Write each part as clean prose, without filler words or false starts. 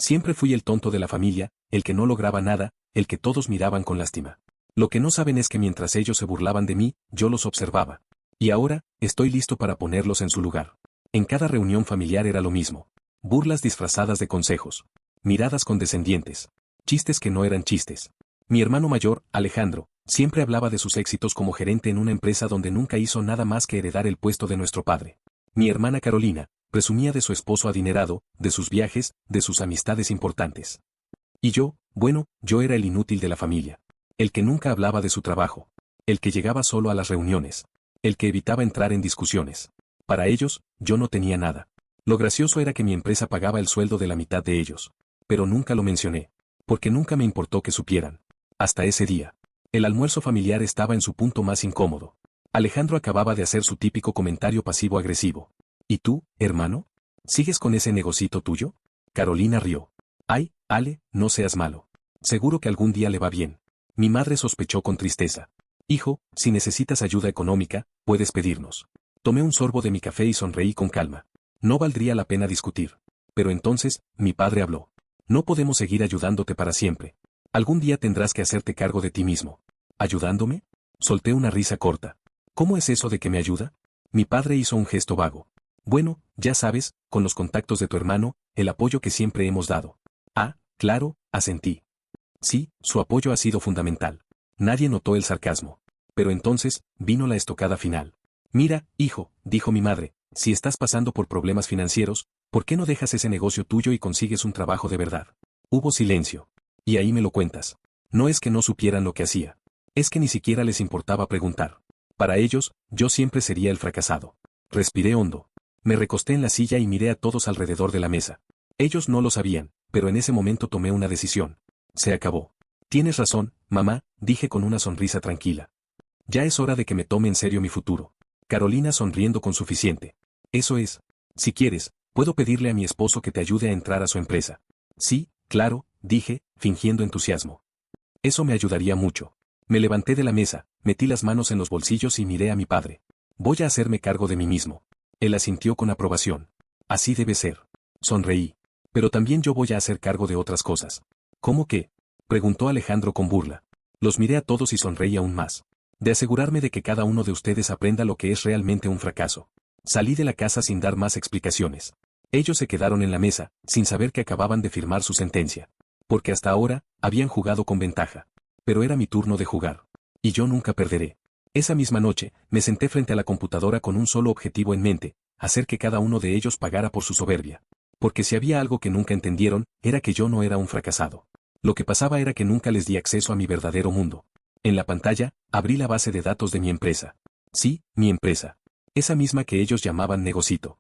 Siempre fui el tonto de la familia, el que no lograba nada, el que todos miraban con lástima. Lo que no saben es que mientras ellos se burlaban de mí, yo los observaba. Y ahora, estoy listo para ponerlos en su lugar. En cada reunión familiar era lo mismo. Burlas disfrazadas de consejos. Miradas condescendientes. Chistes que no eran chistes. Mi hermano mayor, Alejandro, siempre hablaba de sus éxitos como gerente en una empresa donde nunca hizo nada más que heredar el puesto de nuestro padre. Mi hermana Carolina, presumía de su esposo adinerado, de sus viajes, de sus amistades importantes. Y yo, bueno, yo era el inútil de la familia. El que nunca hablaba de su trabajo. El que llegaba solo a las reuniones. El que evitaba entrar en discusiones. Para ellos, yo no tenía nada. Lo gracioso era que mi empresa pagaba el sueldo de la mitad de ellos. Pero nunca lo mencioné. Porque nunca me importó que supieran. Hasta ese día. El almuerzo familiar estaba en su punto más incómodo. Alejandro acababa de hacer su típico comentario pasivo-agresivo. ¿Y tú, hermano? ¿Sigues con ese negocito tuyo? Carolina rió. Ay, Ale, no seas malo. Seguro que algún día le va bien. Mi madre sospechó con tristeza. Hijo, si necesitas ayuda económica, puedes pedirnos. Tomé un sorbo de mi café y sonreí con calma. No valdría la pena discutir. Pero entonces, mi padre habló. No podemos seguir ayudándote para siempre. Algún día tendrás que hacerte cargo de ti mismo. ¿Ayudándome? Solté una risa corta. ¿Cómo es eso de que me ayuda? Mi padre hizo un gesto vago. Bueno, ya sabes, con los contactos de tu hermano, el apoyo que siempre hemos dado. Ah, claro, asentí. Sí, su apoyo ha sido fundamental. Nadie notó el sarcasmo. Pero entonces, vino la estocada final. Mira, hijo, dijo mi madre, si estás pasando por problemas financieros, ¿por qué no dejas ese negocio tuyo y consigues un trabajo de verdad? Hubo silencio. Y ahí me lo cuentas. No es que no supieran lo que hacía. Es que ni siquiera les importaba preguntar. Para ellos, yo siempre sería el fracasado. Respiré hondo. Me recosté en la silla y miré a todos alrededor de la mesa. Ellos no lo sabían, pero en ese momento tomé una decisión. Se acabó. Tienes razón, mamá, dije con una sonrisa tranquila. Ya es hora de que me tome en serio mi futuro. Carolina sonriendo con suficiente. Eso es. Si quieres, puedo pedirle a mi esposo que te ayude a entrar a su empresa. Sí, claro, dije, fingiendo entusiasmo. Eso me ayudaría mucho. Me levanté de la mesa, metí las manos en los bolsillos y miré a mi padre. Voy a hacerme cargo de mí mismo. Él asintió con aprobación. Así debe ser. Sonreí. Pero también yo voy a hacer cargo de otras cosas. ¿Cómo qué? Preguntó Alejandro con burla. Los miré a todos y sonreí aún más. De asegurarme de que cada uno de ustedes aprenda lo que es realmente un fracaso. Salí de la casa sin dar más explicaciones. Ellos se quedaron en la mesa, sin saber que acababan de firmar su sentencia. Porque hasta ahora, habían jugado con ventaja. Pero era mi turno de jugar. Y yo nunca perderé. Esa misma noche, me senté frente a la computadora con un solo objetivo en mente, hacer que cada uno de ellos pagara por su soberbia. Porque si había algo que nunca entendieron, era que yo no era un fracasado. Lo que pasaba era que nunca les di acceso a mi verdadero mundo. En la pantalla, abrí la base de datos de mi empresa. Sí, mi empresa. Esa misma que ellos llamaban Negocito.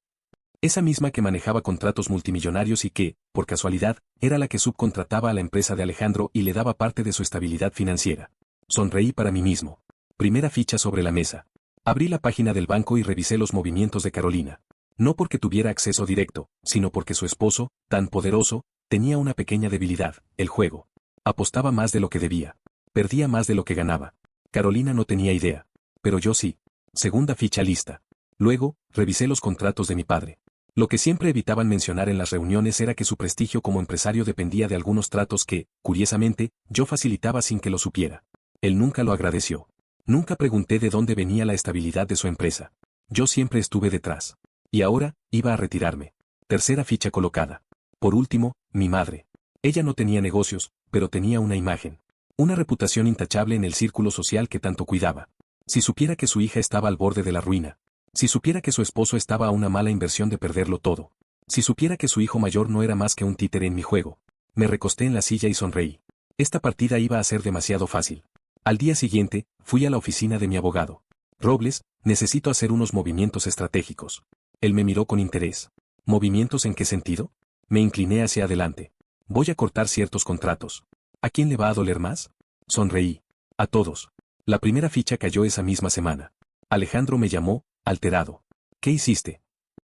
Esa misma que manejaba contratos multimillonarios y que, por casualidad, era la que subcontrataba a la empresa de Alejandro y le daba parte de su estabilidad financiera. Sonreí para mí mismo. Primera ficha sobre la mesa. Abrí la página del banco y revisé los movimientos de Carolina. No porque tuviera acceso directo, sino porque su esposo, tan poderoso, tenía una pequeña debilidad, el juego. Apostaba más de lo que debía. Perdía más de lo que ganaba. Carolina no tenía idea. Pero yo sí. Segunda ficha lista. Luego, revisé los contratos de mi padre. Lo que siempre evitaban mencionar en las reuniones era que su prestigio como empresario dependía de algunos tratos que, curiosamente, yo facilitaba sin que lo supiera. Él nunca lo agradeció. Nunca pregunté de dónde venía la estabilidad de su empresa. Yo siempre estuve detrás. Y ahora, iba a retirarme. Tercera ficha colocada. Por último, mi madre. Ella no tenía negocios, pero tenía una imagen. Una reputación intachable en el círculo social que tanto cuidaba. Si supiera que su hija estaba al borde de la ruina. Si supiera que su esposo estaba a una mala inversión de perderlo todo. Si supiera que su hijo mayor no era más que un títere en mi juego. Me recosté en la silla y sonreí. Esta partida iba a ser demasiado fácil. Al día siguiente, fui a la oficina de mi abogado. Robles, necesito hacer unos movimientos estratégicos. Él me miró con interés. ¿Movimientos en qué sentido? Me incliné hacia adelante. Voy a cortar ciertos contratos. ¿A quién le va a doler más? Sonreí. A todos. La primera ficha cayó esa misma semana. Alejandro me llamó, alterado. ¿Qué hiciste?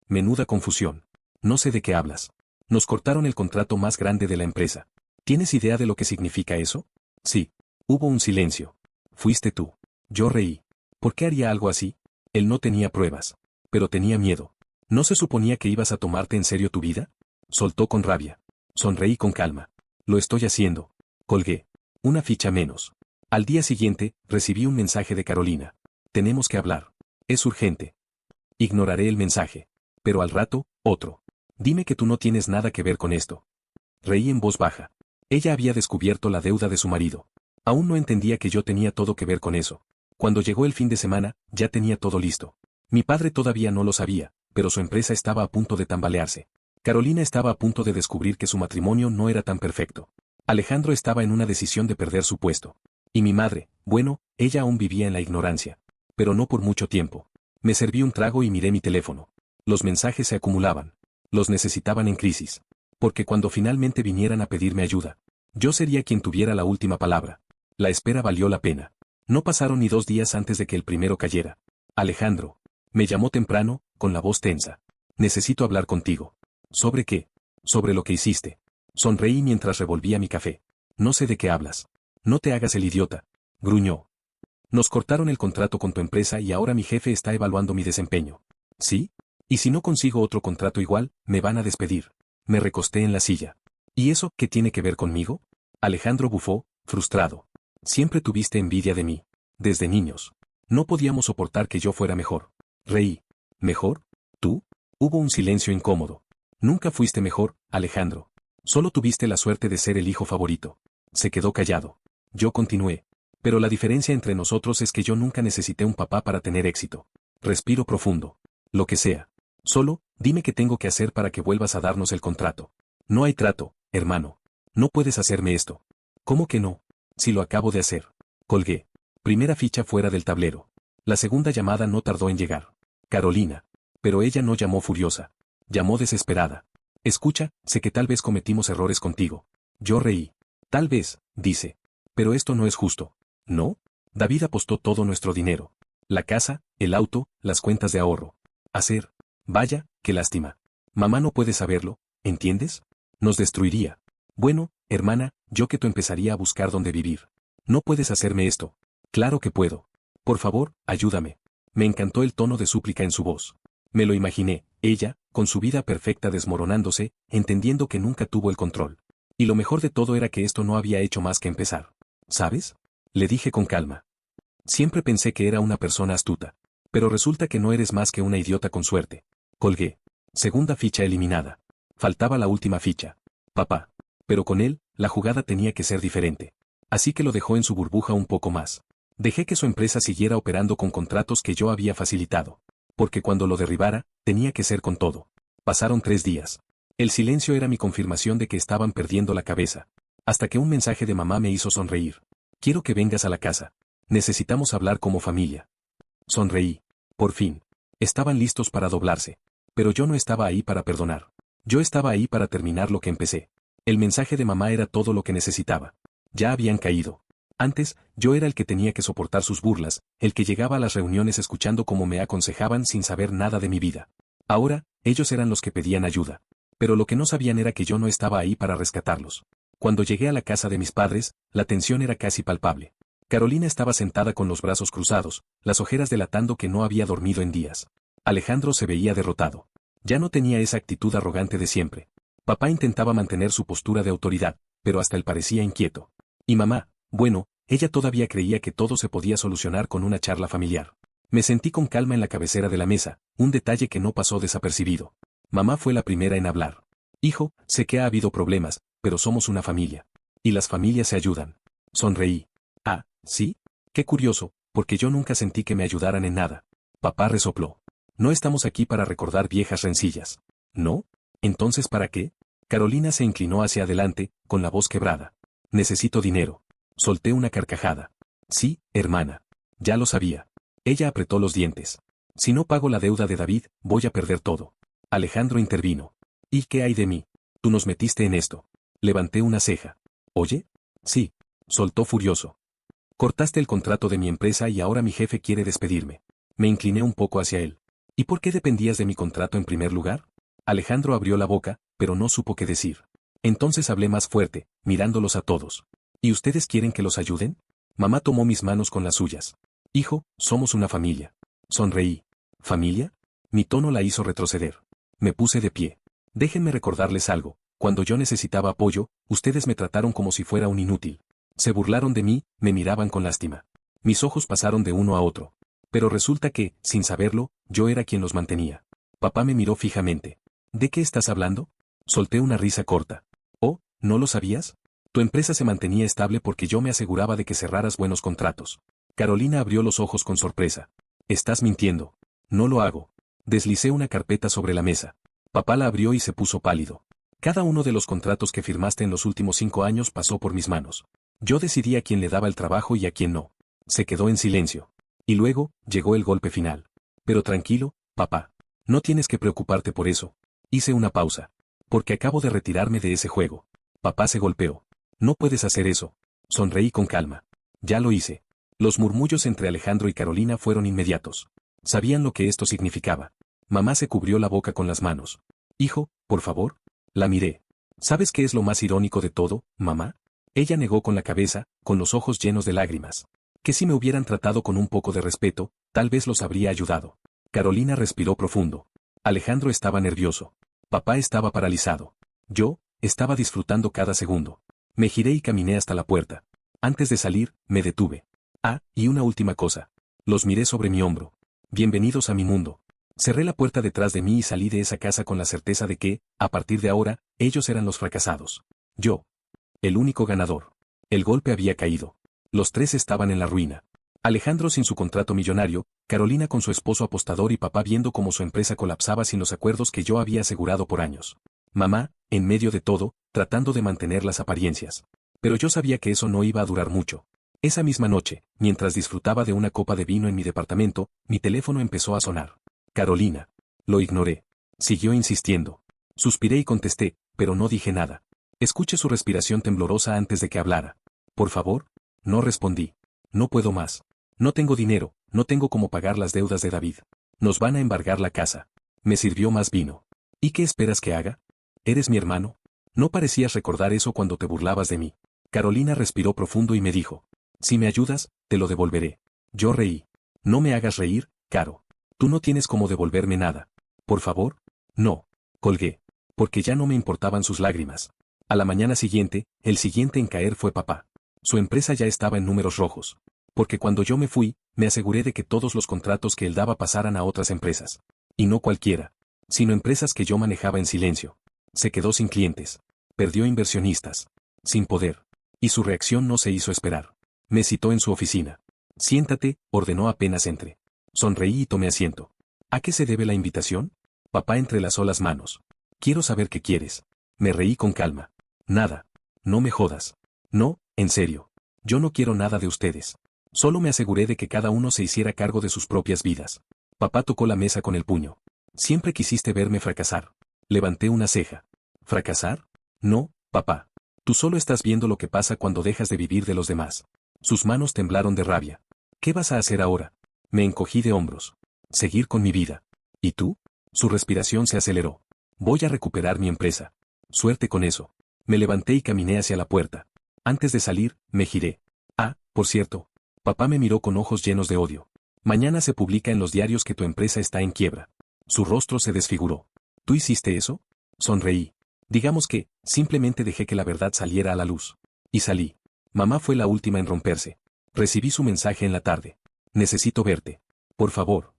Menuda confusión. No sé de qué hablas. Nos cortaron el contrato más grande de la empresa. ¿Tienes idea de lo que significa eso? Sí. Hubo un silencio. Fuiste tú. Yo reí. ¿Por qué haría algo así? Él no tenía pruebas. Pero tenía miedo. ¿No se suponía que ibas a tomarte en serio tu vida? Soltó con rabia. Sonreí con calma. Lo estoy haciendo. Colgué. Una ficha menos. Al día siguiente, recibí un mensaje de Carolina. Tenemos que hablar. Es urgente. Ignoraré el mensaje. Pero al rato, otro. Dime que tú no tienes nada que ver con esto. Reí en voz baja. Ella había descubierto la deuda de su marido. Aún no entendía que yo tenía todo que ver con eso. Cuando llegó el fin de semana, ya tenía todo listo. Mi padre todavía no lo sabía, pero su empresa estaba a punto de tambalearse. Carolina estaba a punto de descubrir que su matrimonio no era tan perfecto. Alejandro estaba en una decisión de perder su puesto. Y mi madre, bueno, ella aún vivía en la ignorancia. Pero no por mucho tiempo. Me serví un trago y miré mi teléfono. Los mensajes se acumulaban. Los necesitaban en crisis. Porque cuando finalmente vinieran a pedirme ayuda, yo sería quien tuviera la última palabra. La espera valió la pena. No pasaron ni 2 días antes de que el primero cayera. Alejandro. Me llamó temprano, con la voz tensa. Necesito hablar contigo. ¿Sobre qué? Sobre lo que hiciste. Sonreí mientras revolvía mi café. No sé de qué hablas. No te hagas el idiota. Gruñó. Nos cortaron el contrato con tu empresa y ahora mi jefe está evaluando mi desempeño. ¿Sí? Y si no consigo otro contrato igual, me van a despedir. Me recosté en la silla. ¿Y eso qué tiene que ver conmigo? Alejandro bufó, frustrado. Siempre tuviste envidia de mí. Desde niños. No podíamos soportar que yo fuera mejor. Reí. ¿Mejor? ¿Tú? Hubo un silencio incómodo. Nunca fuiste mejor, Alejandro. Solo tuviste la suerte de ser el hijo favorito. Se quedó callado. Yo continué. Pero la diferencia entre nosotros es que yo nunca necesité un papá para tener éxito. Respiro profundo. Lo que sea. Solo, dime qué tengo que hacer para que vuelvas a darnos el contrato. No hay trato, hermano. No puedes hacerme esto. ¿Cómo que no? Si lo acabo de hacer. Colgué. Primera ficha fuera del tablero. La segunda llamada no tardó en llegar. Carolina. Pero ella no llamó furiosa. Llamó desesperada. Escucha, sé que tal vez cometimos errores contigo. Yo reí. Tal vez, dice. Pero esto no es justo. ¿No? David apostó todo nuestro dinero. La casa, el auto, las cuentas de ahorro. Hacer. Vaya, qué lástima. Mamá no puede saberlo, ¿entiendes? Nos destruiría. Bueno, hermana, yo que tú empezaría a buscar dónde vivir. No puedes hacerme esto. Claro que puedo. Por favor, ayúdame. Me encantó el tono de súplica en su voz. Me lo imaginé, ella, con su vida perfecta desmoronándose, entendiendo que nunca tuvo el control. Y lo mejor de todo era que esto no había hecho más que empezar. ¿Sabes? Le dije con calma. Siempre pensé que era una persona astuta. Pero resulta que no eres más que una idiota con suerte. Colgué. Segunda ficha eliminada. Faltaba la última ficha. Papá. Pero con él, la jugada tenía que ser diferente. Así que lo dejó en su burbuja un poco más. Dejé que su empresa siguiera operando con contratos que yo había facilitado. Porque cuando lo derribara, tenía que ser con todo. Pasaron 3 días. El silencio era mi confirmación de que estaban perdiendo la cabeza. Hasta que un mensaje de mamá me hizo sonreír. Quiero que vengas a la casa. Necesitamos hablar como familia. Sonreí. Por fin. Estaban listos para doblarse. Pero yo no estaba ahí para perdonar. Yo estaba ahí para terminar lo que empecé. El mensaje de mamá era todo lo que necesitaba. Ya habían caído. Antes, yo era el que tenía que soportar sus burlas, el que llegaba a las reuniones escuchando cómo me aconsejaban sin saber nada de mi vida. Ahora, ellos eran los que pedían ayuda. Pero lo que no sabían era que yo no estaba ahí para rescatarlos. Cuando llegué a la casa de mis padres, la tensión era casi palpable. Carolina estaba sentada con los brazos cruzados, las ojeras delatando que no había dormido en días. Alejandro se veía derrotado. Ya no tenía esa actitud arrogante de siempre. Papá intentaba mantener su postura de autoridad, pero hasta él parecía inquieto. Y mamá, bueno, ella todavía creía que todo se podía solucionar con una charla familiar. Me sentí con calma en la cabecera de la mesa, un detalle que no pasó desapercibido. Mamá fue la primera en hablar. Hijo, sé que ha habido problemas, pero somos una familia. Y las familias se ayudan. Sonreí. Ah, ¿sí? Qué curioso, porque yo nunca sentí que me ayudaran en nada. Papá resopló. No estamos aquí para recordar viejas rencillas. ¿No? ¿Entonces para qué? Carolina se inclinó hacia adelante, con la voz quebrada. Necesito dinero. Solté una carcajada. Sí, hermana. Ya lo sabía. Ella apretó los dientes. Si no pago la deuda de David, voy a perder todo. Alejandro intervino. ¿Y qué hay de mí? Tú nos metiste en esto. Levanté una ceja. ¿Oye? Sí. Soltó furioso. Cortaste el contrato de mi empresa y ahora mi jefe quiere despedirme. Me incliné un poco hacia él. ¿Y por qué dependías de mi contrato en primer lugar? Alejandro abrió la boca, pero no supo qué decir. Entonces hablé más fuerte, mirándolos a todos. ¿Y ustedes quieren que los ayuden? Mamá tomó mis manos con las suyas. Hijo, somos una familia. Sonreí. ¿Familia? Mi tono la hizo retroceder. Me puse de pie. Déjenme recordarles algo. Cuando yo necesitaba apoyo, ustedes me trataron como si fuera un inútil. Se burlaron de mí, me miraban con lástima. Mis ojos pasaron de uno a otro. Pero resulta que, sin saberlo, yo era quien los mantenía. Papá me miró fijamente. ¿De qué estás hablando? Solté una risa corta. Oh, ¿no lo sabías? Tu empresa se mantenía estable porque yo me aseguraba de que cerraras buenos contratos. Carolina abrió los ojos con sorpresa. Estás mintiendo. No lo hago. Deslicé una carpeta sobre la mesa. Papá la abrió y se puso pálido. Cada uno de los contratos que firmaste en los últimos 5 años pasó por mis manos. Yo decidí a quién le daba el trabajo y a quién no. Se quedó en silencio. Y luego, llegó el golpe final. Pero tranquilo, papá. No tienes que preocuparte por eso. Hice una pausa. Porque acabo de retirarme de ese juego. Papá se golpeó. No puedes hacer eso. Sonreí con calma. Ya lo hice. Los murmullos entre Alejandro y Carolina fueron inmediatos. Sabían lo que esto significaba. Mamá se cubrió la boca con las manos. Hijo, por favor. La miré. ¿Sabes qué es lo más irónico de todo, mamá? Ella negó con la cabeza, con los ojos llenos de lágrimas. Que si me hubieran tratado con un poco de respeto, tal vez los habría ayudado. Carolina respiró profundo. Alejandro estaba nervioso. Papá estaba paralizado. Yo, estaba disfrutando cada segundo. Me giré y caminé hasta la puerta. Antes de salir, me detuve. Ah, y una última cosa. Los miré sobre mi hombro. Bienvenidos a mi mundo. Cerré la puerta detrás de mí y salí de esa casa con la certeza de que, a partir de ahora, ellos eran los fracasados. Yo. El único ganador. El golpe había caído. Los 3 estaban en la ruina. Alejandro sin su contrato millonario, Carolina con su esposo apostador y papá viendo cómo su empresa colapsaba sin los acuerdos que yo había asegurado por años. Mamá, en medio de todo, tratando de mantener las apariencias. Pero yo sabía que eso no iba a durar mucho. Esa misma noche, mientras disfrutaba de una copa de vino en mi departamento, mi teléfono empezó a sonar. Carolina. Lo ignoré. Siguió insistiendo. Suspiré y contesté, pero no dije nada. Escuché su respiración temblorosa antes de que hablara. Por favor. No respondí. No puedo más. No tengo dinero, no tengo cómo pagar las deudas de David. Nos van a embargar la casa. Me sirvió más vino. ¿Y qué esperas que haga? ¿Eres mi hermano? No parecías recordar eso cuando te burlabas de mí. Carolina respiró profundo y me dijo. Si me ayudas, te lo devolveré. Yo reí. No me hagas reír, Caro. Tú no tienes cómo devolverme nada. Por favor. No. Colgué. Porque ya no me importaban sus lágrimas. A la mañana siguiente, el siguiente en caer fue papá. Su empresa ya estaba en números rojos. Porque cuando yo me fui, me aseguré de que todos los contratos que él daba pasaran a otras empresas. Y no cualquiera. Sino empresas que yo manejaba en silencio. Se quedó sin clientes. Perdió inversionistas. Sin poder. Y su reacción no se hizo esperar. Me citó en su oficina. Siéntate, ordenó apenas entré. Sonreí y tomé asiento. ¿A qué se debe la invitación? Papá entrelazó las manos. Quiero saber qué quieres. Me reí con calma. Nada. No me jodas. No, en serio. Yo no quiero nada de ustedes. Solo me aseguré de que cada uno se hiciera cargo de sus propias vidas. Papá tocó la mesa con el puño. Siempre quisiste verme fracasar. Levanté una ceja. ¿Fracasar? No, papá. Tú solo estás viendo lo que pasa cuando dejas de vivir de los demás. Sus manos temblaron de rabia. ¿Qué vas a hacer ahora? Me encogí de hombros. Seguir con mi vida. ¿Y tú? Su respiración se aceleró. Voy a recuperar mi empresa. Suerte con eso. Me levanté y caminé hacia la puerta. Antes de salir, me giré. Ah, por cierto. Papá me miró con ojos llenos de odio. Mañana se publica en los diarios que tu empresa está en quiebra. Su rostro se desfiguró. ¿Tú hiciste eso? Sonreí. Digamos que, simplemente dejé que la verdad saliera a la luz. Y salí. Mamá fue la última en romperse. Recibí su mensaje en la tarde. Necesito verte. Por favor.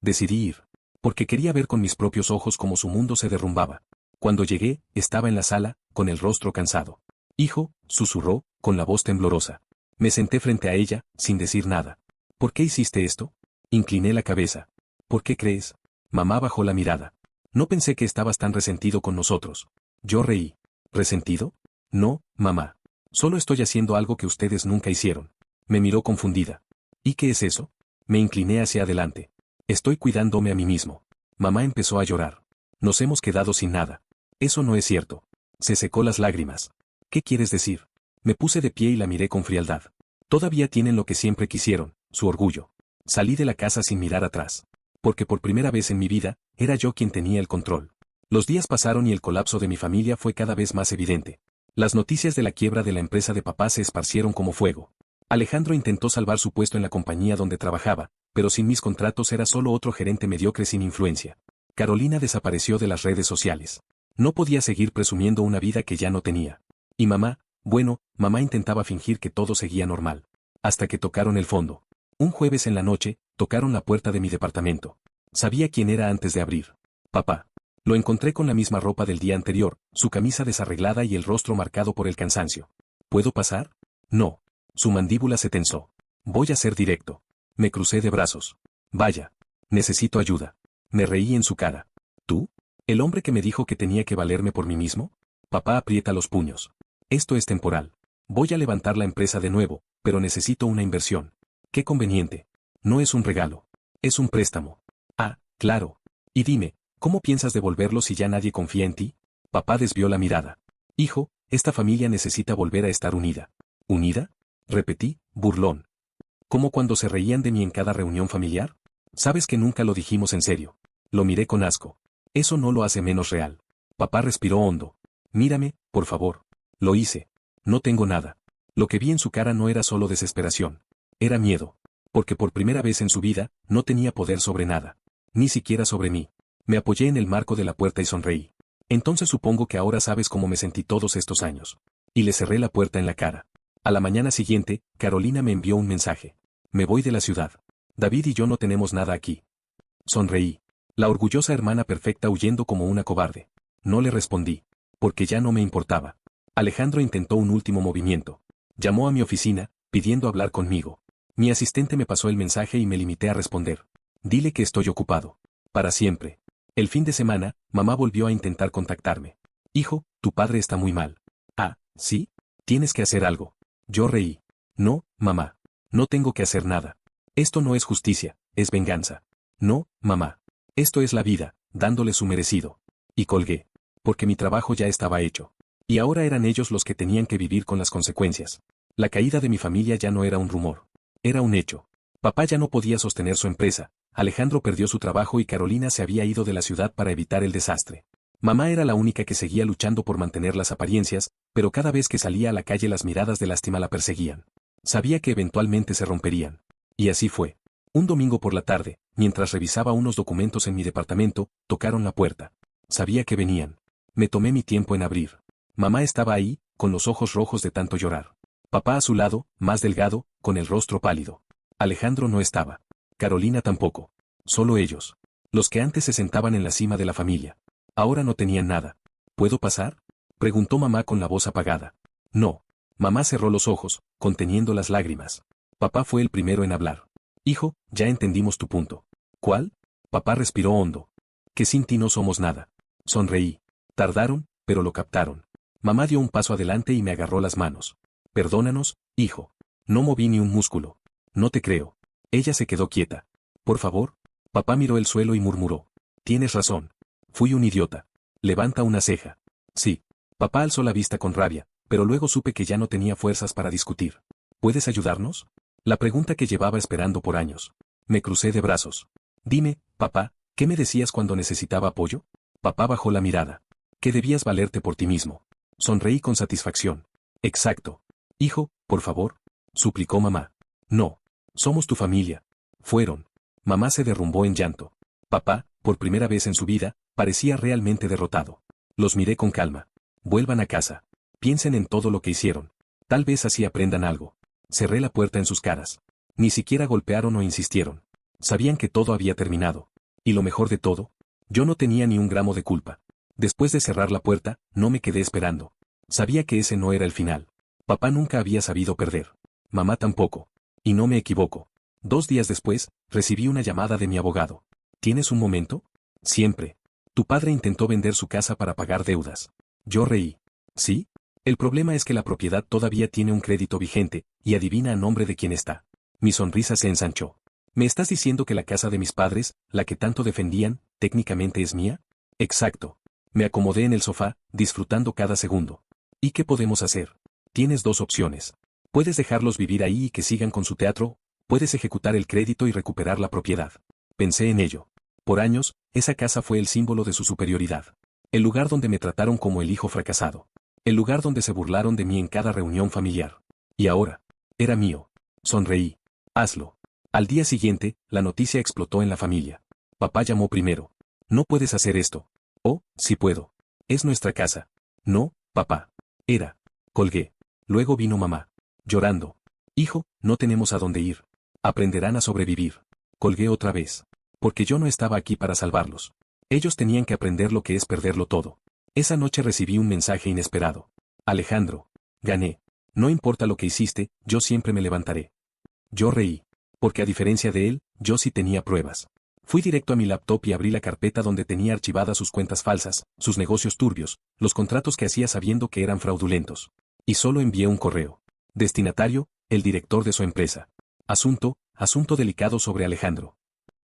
Decidí ir. Porque quería ver con mis propios ojos cómo su mundo se derrumbaba. Cuando llegué, estaba en la sala, con el rostro cansado. Hijo, susurró, con la voz temblorosa. Me senté frente a ella, sin decir nada. ¿Por qué hiciste esto? Incliné la cabeza. ¿Por qué crees? Mamá bajó la mirada. No pensé que estabas tan resentido con nosotros. Yo reí. ¿Resentido? No, mamá. Solo estoy haciendo algo que ustedes nunca hicieron. Me miró confundida. ¿Y qué es eso? Me incliné hacia adelante. Estoy cuidándome a mí mismo. Mamá empezó a llorar. Nos hemos quedado sin nada. Eso no es cierto. Se secó las lágrimas. ¿Qué quieres decir? Me puse de pie y la miré con frialdad. Todavía tienen lo que siempre quisieron, su orgullo. Salí de la casa sin mirar atrás. Porque por primera vez en mi vida, era yo quien tenía el control. Los días pasaron y el colapso de mi familia fue cada vez más evidente. Las noticias de la quiebra de la empresa de papá se esparcieron como fuego. Alejandro intentó salvar su puesto en la compañía donde trabajaba, pero sin mis contratos era solo otro gerente mediocre sin influencia. Carolina desapareció de las redes sociales. No podía seguir presumiendo una vida que ya no tenía. Y mamá, bueno, mamá intentaba fingir que todo seguía normal. Hasta que tocaron el fondo. Un jueves en la noche, tocaron la puerta de mi departamento. Sabía quién era antes de abrir. Papá. Lo encontré con la misma ropa del día anterior, su camisa desarreglada y el rostro marcado por el cansancio. ¿Puedo pasar? No. Su mandíbula se tensó. Voy a ser directo. Me crucé de brazos. Vaya. Necesito ayuda. Me reí en su cara. ¿Tú? ¿El hombre que me dijo que tenía que valerme por mí mismo? Papá aprieta los puños. Esto es temporal. Voy a levantar la empresa de nuevo, pero necesito una inversión. Qué conveniente. No es un regalo. Es un préstamo. Ah, claro. Y dime, ¿cómo piensas devolverlo si ya nadie confía en ti? Papá desvió la mirada. Hijo, esta familia necesita volver a estar unida. ¿Unida? Repetí, burlón. ¿Cómo cuando se reían de mí en cada reunión familiar? Sabes que nunca lo dijimos en serio. Lo miré con asco. Eso no lo hace menos real. Papá respiró hondo. Mírame, por favor. Lo hice. No tengo nada. Lo que vi en su cara no era solo desesperación. Era miedo. Porque por primera vez en su vida, no tenía poder sobre nada. Ni siquiera sobre mí. Me apoyé en el marco de la puerta y sonreí. Entonces supongo que ahora sabes cómo me sentí todos estos años. Y le cerré la puerta en la cara. A la mañana siguiente, Carolina me envió un mensaje. Me voy de la ciudad. David y yo no tenemos nada aquí. Sonreí. La orgullosa hermana perfecta huyendo como una cobarde. No le respondí. Porque ya no me importaba. Alejandro intentó un último movimiento. Llamó a mi oficina, pidiendo hablar conmigo. Mi asistente me pasó el mensaje y me limité a responder. Dile que estoy ocupado. Para siempre. El fin de semana, mamá volvió a intentar contactarme. Hijo, tu padre está muy mal. Ah, ¿sí? Tienes que hacer algo. Yo reí. No, mamá. No tengo que hacer nada. Esto no es justicia, es venganza. No, mamá. Esto es la vida, dándole su merecido. Y colgué. Porque mi trabajo ya estaba hecho. Y ahora eran ellos los que tenían que vivir con las consecuencias. La caída de mi familia ya no era un rumor. Era un hecho. Papá ya no podía sostener su empresa, Alejandro perdió su trabajo y Carolina se había ido de la ciudad para evitar el desastre. Mamá era la única que seguía luchando por mantener las apariencias, pero cada vez que salía a la calle las miradas de lástima la perseguían. Sabía que eventualmente se romperían. Y así fue. Un domingo por la tarde, mientras revisaba unos documentos en mi departamento, tocaron la puerta. Sabía que venían. Me tomé mi tiempo en abrir. Mamá estaba ahí, con los ojos rojos de tanto llorar. Papá a su lado, más delgado, con el rostro pálido. Alejandro no estaba. Carolina tampoco. Solo ellos. Los que antes se sentaban en la cima de la familia. Ahora no tenían nada. ¿Puedo pasar? Preguntó mamá con la voz apagada. No. Mamá cerró los ojos, conteniendo las lágrimas. Papá fue el primero en hablar. Hijo, ya entendimos tu punto. ¿Cuál? Papá respiró hondo. Que sin ti no somos nada. Sonreí. Tardaron, pero lo captaron. Mamá dio un paso adelante y me agarró las manos. Perdónanos, hijo. No moví ni un músculo. No te creo. Ella se quedó quieta. Por favor. Papá miró el suelo y murmuró. Tienes razón. Fui un idiota. Levanta una ceja. Sí. Papá alzó la vista con rabia, pero luego supe que ya no tenía fuerzas para discutir. ¿Puedes ayudarnos? La pregunta que llevaba esperando por años. Me crucé de brazos. Dime, papá, ¿qué me decías cuando necesitaba apoyo? Papá bajó la mirada. Que debías valerte por ti mismo. Sonreí con satisfacción. Exacto. Hijo, por favor. Suplicó mamá. No. Somos tu familia. Fueron. Mamá se derrumbó en llanto. Papá, por primera vez en su vida, parecía realmente derrotado. Los miré con calma. Vuelvan a casa. Piensen en todo lo que hicieron. Tal vez así aprendan algo. Cerré la puerta en sus caras. Ni siquiera golpearon o insistieron. Sabían que todo había terminado. Y lo mejor de todo, yo no tenía ni un gramo de culpa. Después de cerrar la puerta, no me quedé esperando. Sabía que ese no era el final. Papá nunca había sabido perder. Mamá tampoco. Y no me equivoco. 2 días después, recibí una llamada de mi abogado. ¿Tienes un momento? Siempre. Tu padre intentó vender su casa para pagar deudas. Yo reí. ¿Sí? El problema es que la propiedad todavía tiene un crédito vigente, y adivina a nombre de quién está. Mi sonrisa se ensanchó. ¿Me estás diciendo que la casa de mis padres, la que tanto defendían, técnicamente es mía? Exacto. Me acomodé en el sofá, disfrutando cada segundo. ¿Y qué podemos hacer? Tienes 2 opciones. Puedes dejarlos vivir ahí y que sigan con su teatro, puedes ejecutar el crédito y recuperar la propiedad. Pensé en ello. Por años, esa casa fue el símbolo de su superioridad. El lugar donde me trataron como el hijo fracasado. El lugar donde se burlaron de mí en cada reunión familiar. Y ahora, era mío. Sonreí. Hazlo. Al día siguiente, la noticia explotó en la familia. Papá llamó primero. No puedes hacer esto. Oh, sí puedo. Es nuestra casa. No, papá. Era. Colgué. Luego vino mamá. Llorando. Hijo, no tenemos a dónde ir. Aprenderán a sobrevivir. Colgué otra vez. Porque yo no estaba aquí para salvarlos. Ellos tenían que aprender lo que es perderlo todo. Esa noche recibí un mensaje inesperado. Alejandro. Gané. No importa lo que hiciste, yo siempre me levantaré. Yo reí. Porque a diferencia de él, yo sí tenía pruebas. Fui directo a mi laptop y abrí la carpeta donde tenía archivadas sus cuentas falsas, sus negocios turbios, los contratos que hacía sabiendo que eran fraudulentos. Y solo envié un correo. Destinatario, el director de su empresa. Asunto delicado sobre Alejandro.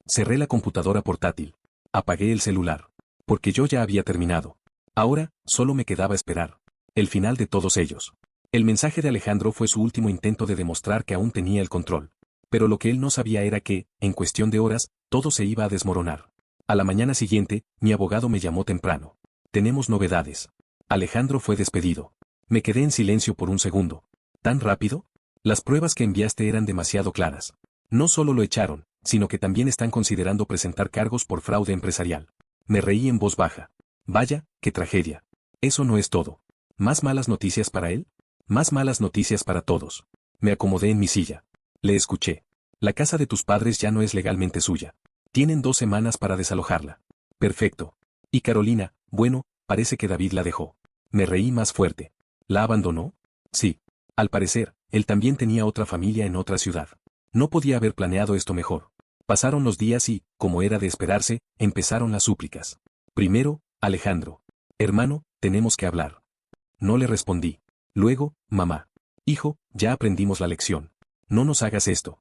Cerré la computadora portátil. Apagué el celular. Porque yo ya había terminado. Ahora, solo me quedaba esperar. El final de todos ellos. El mensaje de Alejandro fue su último intento de demostrar que aún tenía el control. Pero lo que él no sabía era que, en cuestión de horas, todo se iba a desmoronar. A la mañana siguiente, mi abogado me llamó temprano. Tenemos novedades. Alejandro fue despedido. Me quedé en silencio por un segundo. ¿Tan rápido? Las pruebas que enviaste eran demasiado claras. No solo lo echaron, sino que también están considerando presentar cargos por fraude empresarial. Me reí en voz baja. Vaya, qué tragedia. Eso no es todo. ¿Más malas noticias para él? Más malas noticias para todos. Me acomodé en mi silla. Le escuché. La casa de tus padres ya no es legalmente suya. Tienen 2 semanas para desalojarla. Perfecto. Y Carolina, bueno, parece que David la dejó. Me reí más fuerte. ¿La abandonó? Sí. Al parecer, él también tenía otra familia en otra ciudad. No podía haber planeado esto mejor. Pasaron los días y, como era de esperarse, empezaron las súplicas. Primero, Alejandro. Hermano, tenemos que hablar. No le respondí. Luego, mamá. Hijo, ya aprendimos la lección. No nos hagas esto.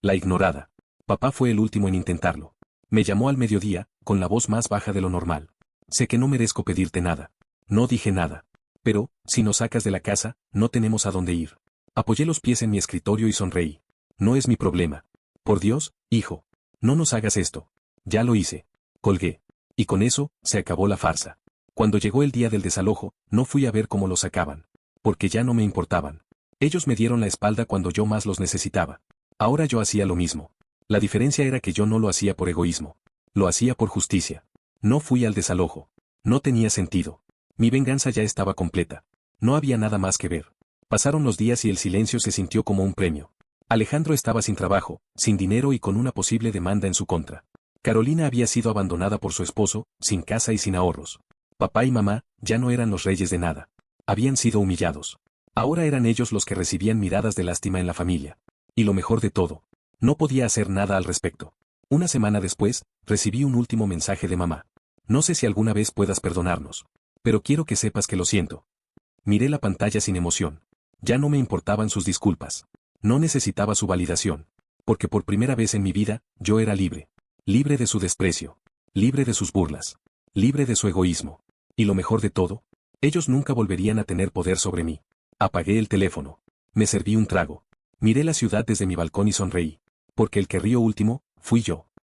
La ignorada. Papá fue el último en intentarlo. Me llamó al mediodía, con la voz más baja de lo normal. Sé que no merezco pedirte nada. No dije nada. Pero, si nos sacas de la casa, no tenemos a dónde ir. Apoyé los pies en mi escritorio y sonreí. No es mi problema. Por Dios, hijo. No nos hagas esto. Ya lo hice. Colgué. Y con eso, se acabó la farsa. Cuando llegó el día del desalojo, no fui a ver cómo lo sacaban. Porque ya no me importaban. Ellos me dieron la espalda cuando yo más los necesitaba. Ahora yo hacía lo mismo. La diferencia era que yo no lo hacía por egoísmo. Lo hacía por justicia. No fui al desalojo. No tenía sentido. Mi venganza ya estaba completa. No había nada más que ver. Pasaron los días y el silencio se sintió como un premio. Alejandro estaba sin trabajo, sin dinero y con una posible demanda en su contra. Carolina había sido abandonada por su esposo, sin casa y sin ahorros. Papá y mamá ya no eran los reyes de nada. Habían sido humillados. Ahora eran ellos los que recibían miradas de lástima en la familia. Y lo mejor de todo, no podía hacer nada al respecto. Una semana después, recibí un último mensaje de mamá. No sé si alguna vez puedas perdonarnos. Pero quiero que sepas que lo siento. Miré la pantalla sin emoción. Ya no me importaban sus disculpas. No necesitaba su validación. Porque por primera vez en mi vida, yo era libre. Libre de su desprecio. Libre de sus burlas. Libre de su egoísmo. Y lo mejor de todo, ellos nunca volverían a tener poder sobre mí. Apagué el teléfono. Me serví un trago. Miré la ciudad desde mi balcón y sonreí. Porque el que rió último, fui yo.